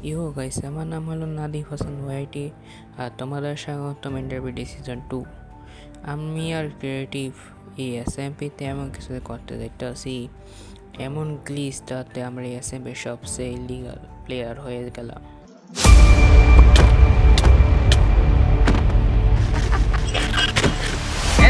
ইয়ো guys, আমার নাম হলো নাদিফ হাসান ওয়াইটি আর তোমাদের স্বাগতম ইন্টারভিউ সিজন 2। আমি আর ক্রিয়েটিভ এই এসএমপিতে এমন কিছু করতে দেখতেছি, এমন গ্লিচ যাতে আমরা এই এসএমপির সবচেয়ে ইলিগাল প্লেয়ার হয়ে গেলাম।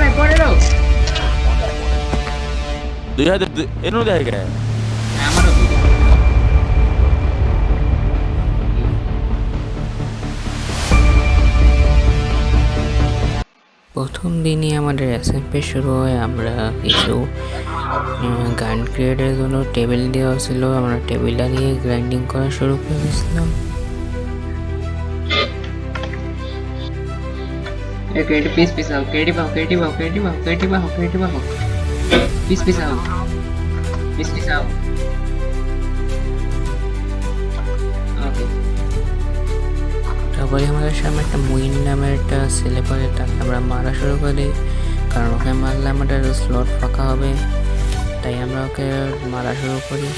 ভাই পড়ে দাও। 2000 এর মধ্যে হয়ে গেছে। আমারও দুইটা। প্রথম দিনই আমাদের এসএমপি শুরু হয়। আমরা কিছু গান ক্রিয়েটের জন্য টেবিল দেওয়া ছিল, আমরা টেবিলটা নিয়ে গ্রাইন্ডিং করা শুরু করেছিলাম। क्रिएटिव पीस आओ, क्रिएटिव आओ, क्रिएटिव आओ, क्रिएटिव आओ, क्रिएटिव आओ, क्रिएटिव आओ, पीस आओ, पीस आओ। ओके, তারপরে আমাদের সামনে একটা মুইন নামের একটা ছেলে পরে, তাকে আমরা মারা শুরু করি, কারণ ওকে মারলে আমাদের স্লট ফাঁকা হবে, তাই আমরা ওকে মারা শুরু করি।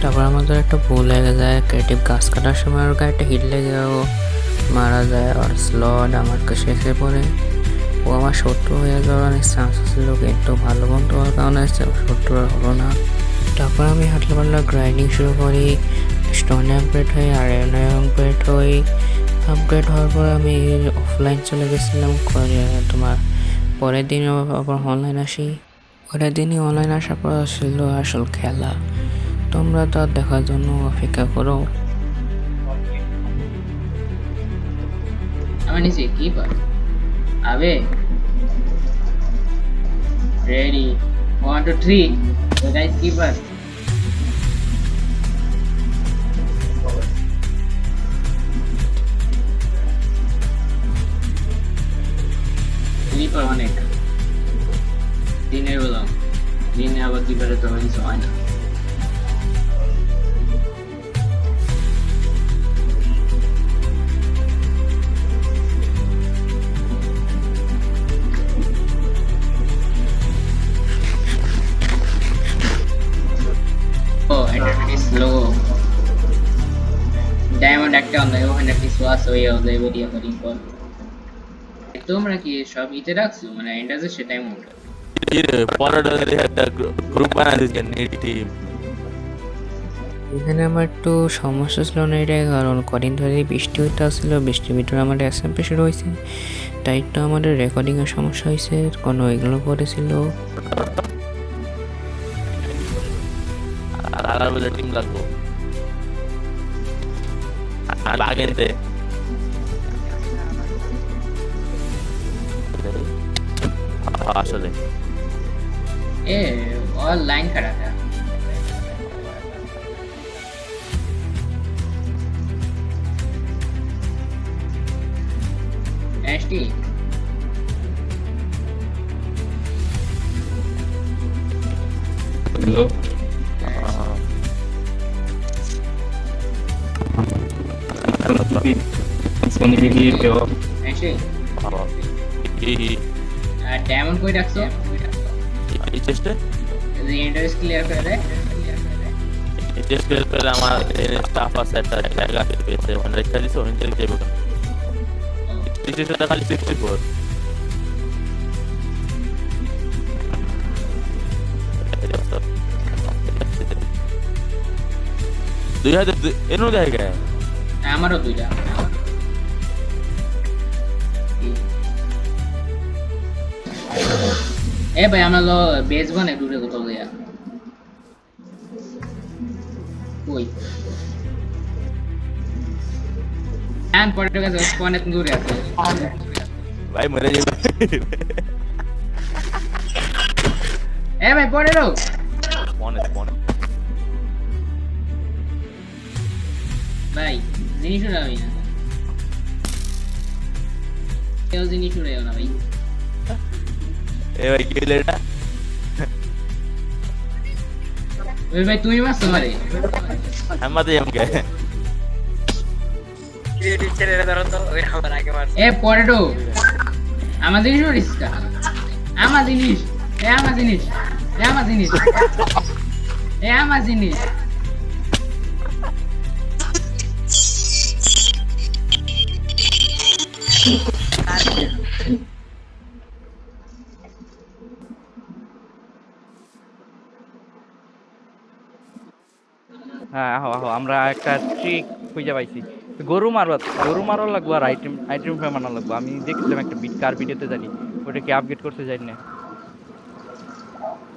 তারপর আমাদের একটা ভুল লেগে যায়, ক্রিয়েটিভ গাছ কাটার সময় ওর গায়ে একটা হিট লেগেও মারা যায়, আর স্লট আমার কাছে এসে পড়ে। ও আমার শত্রু হয়ে যাওয়ার অনেক চান্স ছিল, কিন্তু ভালো বন্ধু হওয়ার কারণে শত্রু আর হলো না। তারপর আমি হাঁটলে পারলে গ্রাইন্ডিং শুরু করি, স্টোন আপগ্রেড হই, আর আপগ্রেড হই। আপগ্রেড হওয়ার পর আমি অফলাইন চলে গেছিলাম। তোমার পরের দিন আবার অনলাইন আসি। পরের দিনই অনলাইন আসার পর ছিল আসল খেলা। তোমরা তো আর দেখার জন্য অপেক্ষা করো। আমার নিচে कीपर आवे। रेडी 1 2 3। तो गाइस कीपर कीपर অনেক দিনের বেলা দিনে আবার কিপারে তো কিছু হয় না। স্লো ডায়মন্ড একটা অন্য ওখানে কিছু আছে ওই ওদের ভিডিও করি পর। তোমরা কি সব ইতে রাখছো মানে এন্ডাজে সেটাই মোড পরের একটা গ্রুপ বানাই দিয়েছেন এই টিম। এখানে আমার একটু সমস্যা ছিল না, এটাই কারণ কদিন ধরে বৃষ্টি হইতে আসছিল, বৃষ্টির ভিতরে আমাদের এসএমপি শুরু হয়েছে, তাই তো আমাদের রেকর্ডিংয়ের সমস্যা হয়েছে, কোনো এগুলো করেছিল। আর বলে টিম লাগবো আর আগেতে আসলে ए और लाइन खड़ा था। ST Hello. Hello, Tupi. Disponibility of ST এই डायमंड कोई रख सो এই চেষ্টা ये एंडर्स क्लियर कर दे। এই চেষ্টা করে আমার স্টাফ আছে একটা জায়গা পেয়েছে ওখানে রেখে দিছে ওখানে চলে যাবে। এই চেষ্টা খালি 64 2000 এর মধ্যে হয়ে গেছে। আমারও দুইটা। এ ভাই আমরা লো বেস বনে দূরে কোথাও দেয়া কই এন্ড পড়ে গেছে স্পনে দূরে আছে ভাই মরে যাবে। এ ভাই পড়ে রো মনে ভাই জিনিস উড়াবি না, কেউ জিনিস উড়াইও না ভাই। এ ভাই কি হলো এটা? ওই ভাই তুমি মারছো মারে। আমাদের এমকে এ পটেটো আমার জিনিস উড়িস কা? আমার জিনিস, এ আমার জিনিস, এ আমার জিনিস, এ আমার জিনিস। হ্যাঁ আহো আহো, আমরা একটা ট্রিক খুঁজে পাইছি। গরু মারো লাগবো আর আইটেম আইটেম ফ্রেম আনা লাগবো। আমি দেখছিলাম একটা কার ভিডিওতে জানি ওটা কি আপডেট করতে জানি না।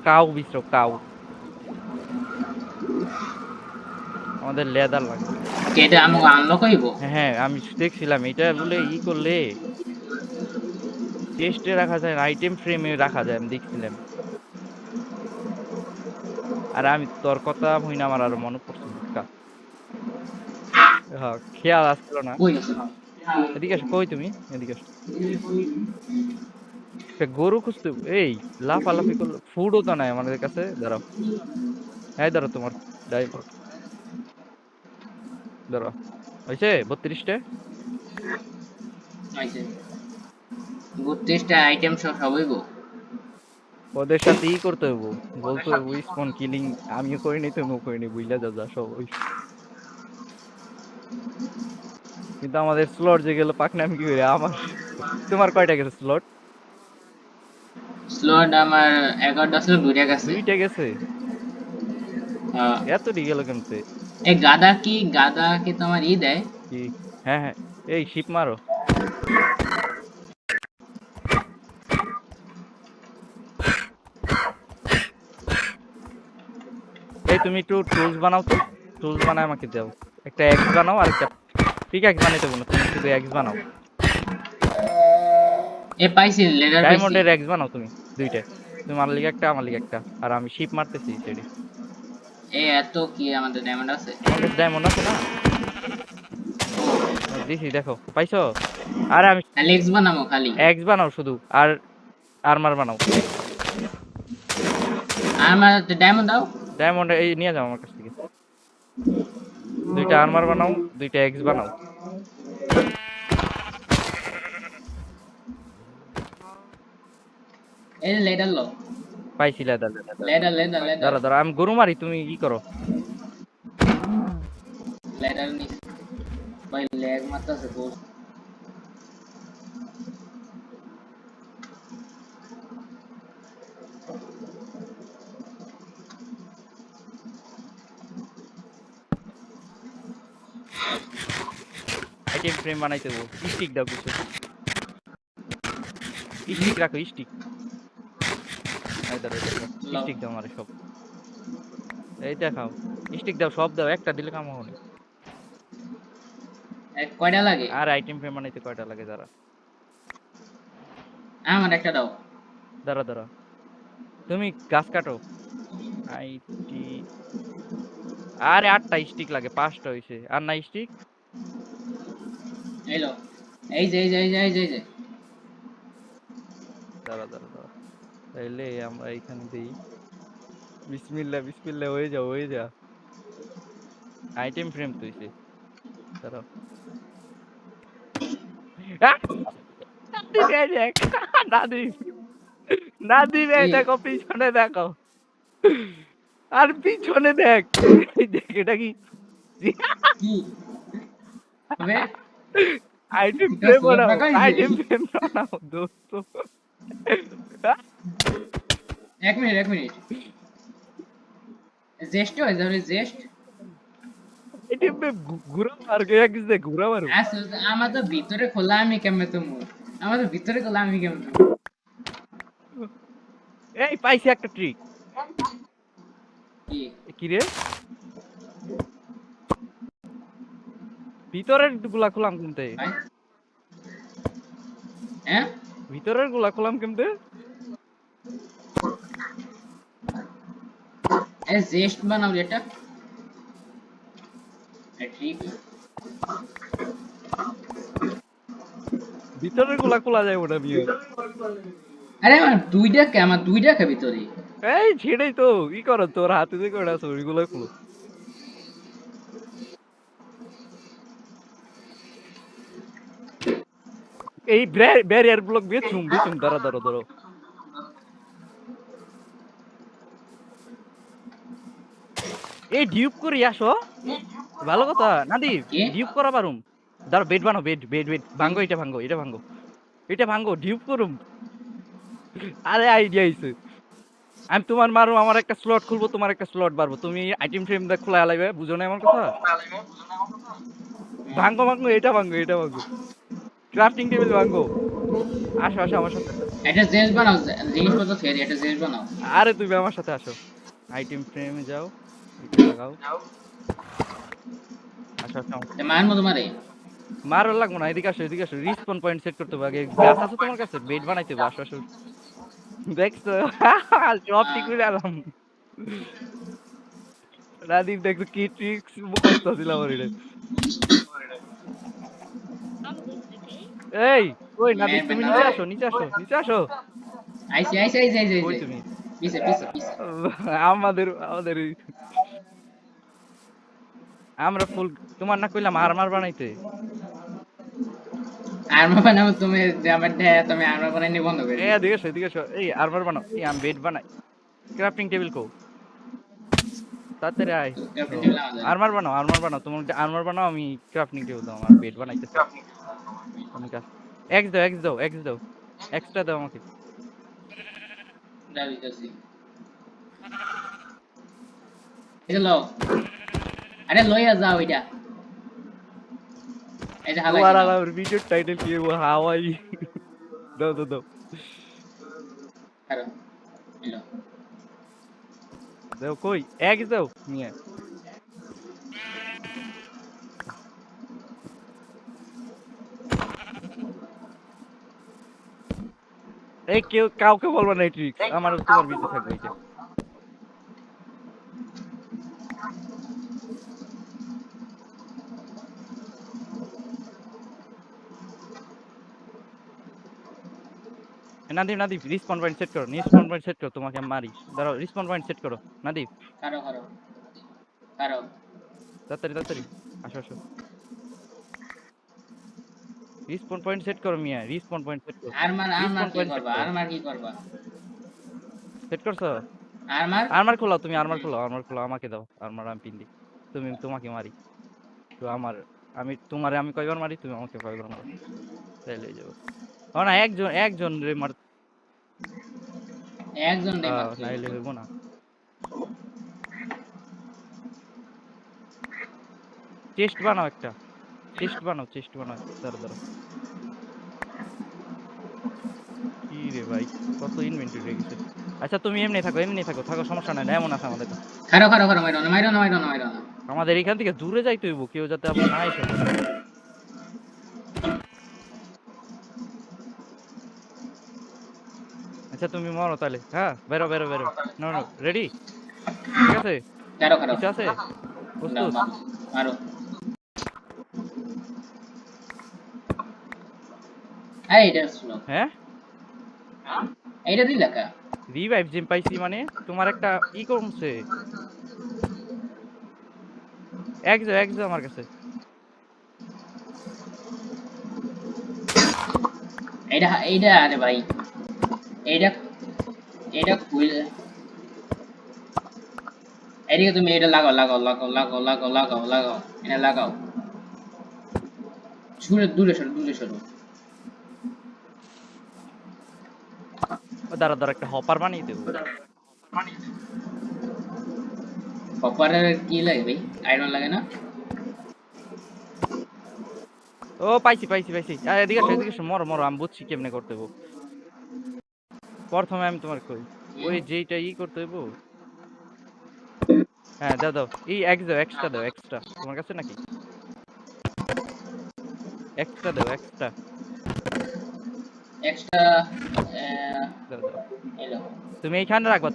কাউ বিস্রো কাউ, আমাদের লেদার লাগবে। কেটে আমাকে আনলক হইব। হ্যাঁ হ্যাঁ, আমি দেখছিলাম এটা বলে করলে টেস্টে রাখা যায়, আইটেম ফ্রেমে রাখা যায়, আমি দেখছিলাম। আর আমি তোর কথা হই না, আমার আরো মনে পড়ছে বুঝকা। হ্যাঁ খেয়াল আসছিল না। কই গেছে? এদিকে আসো, কই তুমি? এদিকে আসো। গরু খুঁজতে এই লাফালাফি করলো, ফুডও তো নাই আমাদের কাছে। দাঁড়াও, হ্যাঁ দাঁড়াও, তোমার ড্রাইভার দাঁড়াও। হয়েছে 32টা। আইছে 32টা আইটেম সব হইব। ওদের সাথে ই করতে হইব, বলতে হইব স্পন কিলিং আমিও করিনি তুমিও করিনি, বুঝলা যা যা সব ওই। কিন্তু আমাদের স্লট যে গেল পাকনা, আমি কি করি আমার। তোমার কয়টা গেছে স্লট? স্লট আমার 11টা ছিল, 2টা গেছে। 2টা গেছে? হ্যাঁ। এত ডি গেল কেমতে? এই গাদা কি তোমার ই দেয়? কি? হ্যাঁ হ্যাঁ, এই শিপ মারো। এই তুমি একটু টুলস বানাও তো, টুলস বানায় আমাকে দাও। একটা এক্স বানাও আর একটা পিক এক্স বানাইতে বলো, তুমি শুধু এক্স বানাও। এ পাইছি লেদার পাইছি। ডায়মন্ডের এক্স বানাও তুমি, 2টা। তোমার লিগে একটা, আমার লিগে একটা, আর আমি শিপ মারতেছি সেটি। এ এত কি আমাদের ডায়মন্ড আছে? আমাদের ডায়মন্ড আছে না? দিছি, দেখো পাইছো? আরে আমি খালি এক্স বানাবো খালি। এক্স বানাও শুধু, আর আর্মার বানাও। আমার ডায়মন্ড দাও। ডায়মন্ড এই নিয়ে যাও আমার কাছ থেকে। 2টা আর্মার বানাও, 2টা এক্স বানাও। এই লেদার লো। পাইছি লেদার। লেদার দাঁড়া দাঁড়া, আমি গরু মারি, তুমি কি করো? লেদার নিস। ভাই ল্যাগ মারতাছে বহুত। আইটেম ফ্রেম বানাইতে হবো। স্টিক দাও কিছু, স্টিক রাখো, স্টিক। এই দাঁড়া স্টিক দাও আমারে সব। এই দেখাও, স্টিক দাও, সব দাও, একটা দিলে কাম হবে না। এক কয়টা লাগে? আর আইটেম ফ্রেম বানাইতে কয়টা লাগে? দাঁড়া আমার একটা দাও। দাঁড়া দাঁড়া, তুমি গাছ কাটো। আইটি আরে 8টা স্টিক লাগে, 5টা হইছে। আর না স্টিক? এই লো। এই যে দাঁড়া দাঁড়া দাঁড়া, তাইলে আমরা এইখানে দেই। বিসমিল্লাহ বিসমিল্লাহ, হয়ে যা হয়ে যা। আইটেম ফ্রেম তো হইছে। দাঁড়াও, নাদিম এই দেখ, নাদিম নাদিম এই দেখো, পিছনে দেখো, আর পিছনে দেখ। এই দেখ, এটা কি কি হবে? আইটেম এটা ফ্রেম সোলার বানাও, টাকা হইছে। আইটেম ফ্রেম বানাও দোস্ত। এক মিনিট জেস্ট হয় যাবে জেস্ট। আইটেম ফ্রেম ঘুরা মার গে, এক ঘুরা মারো। আসলে আমার তো ভিতরে খোলা, আমি কেমনে তুমি? আমার তো ভিতরে খোলা, আমি কেমনে? এই পাইছি একটা ট্রিক। কি? কি রে, ভিতরের গুলা খোলাম কেমতে? ভাই? হ্যাঁ? ভিতরের গুলা খোলাম কেমতে? এ জেস্ট বানাও এটা। ঠিক ভিতরের গুলা খোলা যায় ওটা নিয়ে। আরে আমার দুইটা কে ভিতরে। এই ছেড়েই তো ই করো, তোর হাতে যে কটা আছে ওইগুলো খুলো। এই ব্যারিয়ার ব্লক বেচুম দাঁড়া দাঁড়া ধরো। এই ডিউব করি আসো, ভালো কথা নাদিব, কি? ডিউব করা পারুম। দাঁড়ো বেড বানো, বেড ভাঙ্গো, এটা ভাঙ্গো, এটা ভাঙ্গো ডিউব করুম। আরে আইডিয়া আইছে, আমি তোমার মারুম, আমার একটা স্লট খুলবো, তোমার একটা স্লট বাড়বো, তুমি আইটেম ফ্রেম দা খোলা লাইবে, বুঝো না আমার কথা? ভাঙ্গো, এটা ভাঙ্গো ক্রাফটিং টেবিল ভাঙ্গো। আসো আমার সাথে। একটা জিনিস বানাও, জিনিসপত্র ফেরি একটা জিনিস বানাও। আরে তুমি আমার সাথে আসো, আইটেম ফ্রেমে যাও, এটা লাগাও। আসো মায়ের মতো মারে। মারো লাগবো না, এদিকে আসো রিসপন পয়েন্ট সেট করতে হবে আগে। গাছ আছে তোমার কাছে? বেড বানাইতে হবে, আসো দেখছো? সব ঠিক করে আলাম। রাদীপ দেখছো কি ট্রিক্স মুখস্থ ছিল আমার এটা। এই ওই নাদিপ তুমি নিচে আসো। আইসি কই তুমি? পিছে আমাদের আমরা ফুল, তোমার না কইলাম আর্মার বানাইতে। আর্মা বানাও তুমি, আমার দেয়া তুমি আর্মা বানাই বন্ধ করে দিও। এদিকে এসো, এই আর্মার বানাও, এই আমি বেড বানাই। ক্রাফটিং টেবিল কো, তাড়াতাড়ি আয়। ক্রাফটিং টেবিল আমাদের। আর্মার বানাও, তোমার আর্মার বানাও, আমি ক্রাফটিং টেবিল দাও, আমার বেড বানাইতেছি। আমি কাজ এক্স দাও এক্সট্রা দাও আমাকে। দাবিতেছি এটা লও, আরে লইয়া যাও এটা। এই যে হালাই তোমার দাও। আমার ভিডিওর টাইটেল কি হবে? হাওয়াই। দাও আরে এলো দাও, কই এক্স দাও নিয়ে। এই কাউকে বলবা না এই ট্রিক্স, আমার তোমার ভিডিও থাকবে এটা। নাদিপ রিসপন পয়েন্ট সেট করো, তোমাকে আমি মারি। দাঁড়াও, রিসপন পয়েন্ট সেট করো নাদিপ, কারো তাড়াতাড়ি আসো। রিসপন পয়েন্ট সেট করো মিয়া, রিসপন পয়েন্ট সেট করো। আর্মার রিসপন পয়েন্ট কি করবা সেট করছো? আর্মার আর্মার খোলাও, তুমি আর্মার খোলাও, আমাকে দাও আর্মার, আমি পিন দিই। তোমাকে মারি তো আমি কয়বার মারি, তুমি আমাকে কয়বার মারো, তাইলে হয়ে যাবে। না একজন রে মার, একজন দে মাত্র নাইলে হইব না। চেস্ট বানাও, দাঁড়া। কি রে ভাই, কত ইনভেন্টরি হয়ে গেছে। আচ্ছা তুমি এমনি থাকো, সমস্যা নাই, এমন আছে আমাদের কাছে। খারো মাইরো না আমাদের এখান থেকে দূরে যাইতে হইব, কেউ যাতে আবার না এসে পড়ে। আচ্ছা তুমি মরো তাহলে, হ্যাঁ বেরো। নো রেডি, ঠিক আছে? খারো কিছু আছে প্রস্তুত? মারো এই এটা স্লো হ্যাঁ, এইটা দিলা কা রিভাইভ জিম পাইছি মানে তোমার একটা ই কমছে। এক যাও আমার কাছে। এইটা আরে ভাই এইটা খুলে এদিকে তুমি এটা লাগাও এটা লাগাও দূরে সরো ও দাঁড়া একটা হপার বানিয়ে দেবো। কপারের কি লাগে ভাই, আয়রন লাগে না? ও পাইছি। এদিকে এসো, মরো, আমি বুঝছি কেমনে করতে হইব। প্রথমে আমি তোমার কই, ওই যেইটা করতে হইব। হ্যাঁ দাও এই এক্সট্রা তোমার কাছে নাকি? এক্সট্রা দাও। এক্সট্রা দাও এলো তুমি এইখানে রাখবা,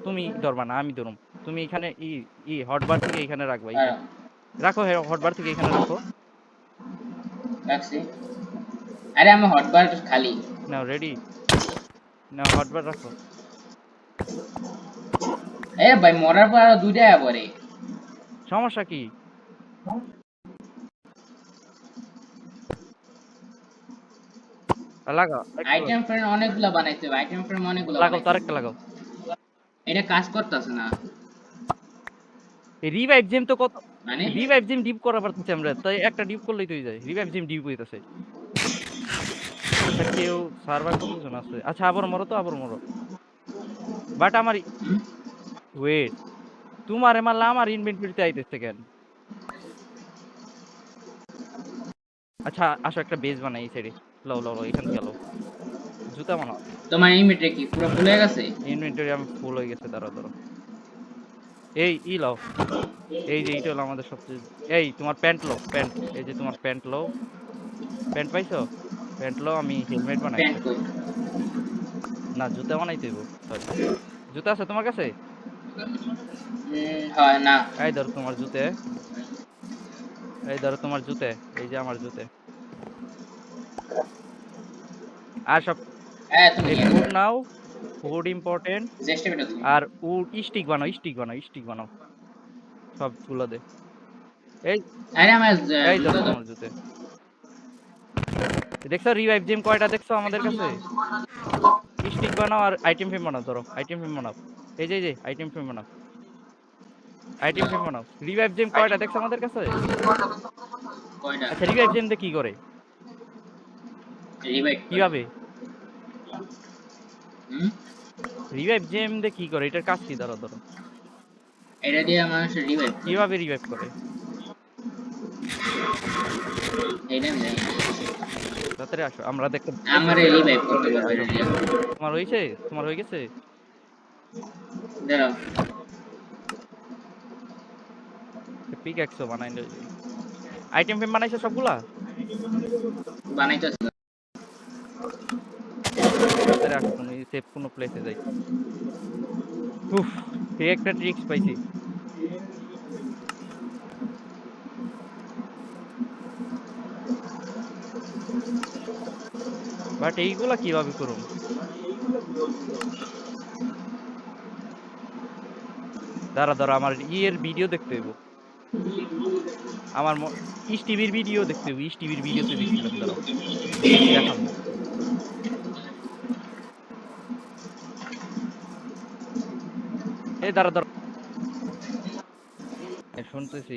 তুমি ধরবা না, আমি ধরুম। তুমি এখানে হটবার থেকে এইখানে রাখবা, হ্যাঁ রাখো হটবার থেকে এখানে রাখো। রাখছি। আরে আমার হটবার খালি। নাও রেডি, নাও হটবার রাখো। এ ভাই মরার পর আরো 2টা পরে। সমস্যা কি? লাগাও একটু, আইটেম ফ্রেম অনেকগুলা বানাইতে হবে, আইটেম ফ্রেম অনেকগুলা লাগাও বানাইতে তার হবে। একটা লাগাও। এটা কাজ করতেছে না রিভাইভ জেম তো কত, মানে। রিভাইভ জেম ডিপ করা পারতেছি আমরা, তাই একটা ডিপ করলেই তো হয়ে যায়। রিভাইভ জেম ডিপ হইতাছে। আচ্ছা কেউ সার্ভার কতজন আছে? আচ্ছা আবার মরো তো, আবার মরো। বাট আমার হুম? ওয়েট, তোমারে মারলা আমার ইনভেন্টরিতে আইতেছে কেন? আচ্ছা আসো একটা বেজ বানাই এই সাইডে। লও লও লও, এখান থেকে লও। জুতা বানাও। তোমার ইনভেন্টরি কি পুরো ফুল হয়ে গেছে? ইনভেন্টরি আমি ফুল হয়ে গেছে, দাঁড়াও দাঁড়াও। এই ই লও, এই যে এইটা হলো আমাদের সবচেয়ে। এই তোমার প্যান্ট লও, প্যান্ট, এই যে তোমার প্যান্ট লও। প্যান্ট পাইছো? প্যান্ট লও, আমি হেলমেট বানাই। প্যান্ট কই? না জুতা বানাইতে হইব, সরি। জুতা আছে তোমার কাছে? হয় না। এই ধরো তোমার জুতে, এই ধরো তোমার জুতে, এই যে আমার জুতে। আর সব হ্যাঁ তুমি এই নিয়ে ফুড নাও। নাও, ফুড ইম্পর্টেন্ট। চেষ্টা বেটা তুমি। আর উড স্টিক বানাও, স্টিক বানাও, স্টিক বানাও সবগুলো দে। এই, আরে আমার এই জুতো ধরো দাও। তোমার জুতে। দেখছো রিভাইভ জেম কয়টা দেখছো আমাদের কাছে? স্টিক বানাও আর আইটেম ফ্রেম বানাও, ধরো আইটেম ফ্রেম বানাও। এই যে আইটেম ফ্রেম বানাও, আইটেম ফ্রেম বানাও। রিভাইভ জেম কয়টা দেখছো আমাদের কাছে? কয়টা? আচ্ছা রিভাইভ জেম দিয়ে কি করে, রিভাইভ করে। কিভাবে? হুম? রিভাইভ জেম দিয়ে কি করে, এটার কাজ কি? ধরো ধরো, এটা দিয়ে মানুষ রিভাইভ করে। কিভাবে রিভাইভ করে? এইটা আমি জানি না। তাড়াতাড়ি আসো, আমরা দেখতে আমার দেখতেছি। রিভাইভ করতে পারবে আসো, এটা দিয়ে। তোমার হয়েছে? তোমার হয়ে গেছে? দাঁড়াও। পিক একশো বানাই আইটেম ফ্রেম বানাইছো সবগুলা? বানাইতেছি। তাড়াতাড়ি আসো, কোনো সেফ কোনো প্লেসে যাই। উফ, এই একটা ট্রিক্স পাইছি। বাট এইগুলা কিভাবে করুম? দাঁড়া দাঁড়া, আমার ইয়ের ভিডিও দেখতে হইব। আমার ইস টিভির ভিডিও দেখতে হইব, ইস টিভির ভিডিওতে দেখছিলাম, দাঁড়াও দেখাবো। এই দাঁড়া দাঁড়া, শুনতেছি।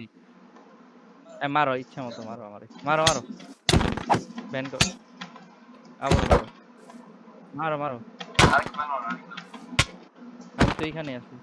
মারো ইচ্ছা মতো মারো, আমারে মারো মারো, ব্যান করো, আবার মারো, মারো মারো। আমি তো এখানে আছি।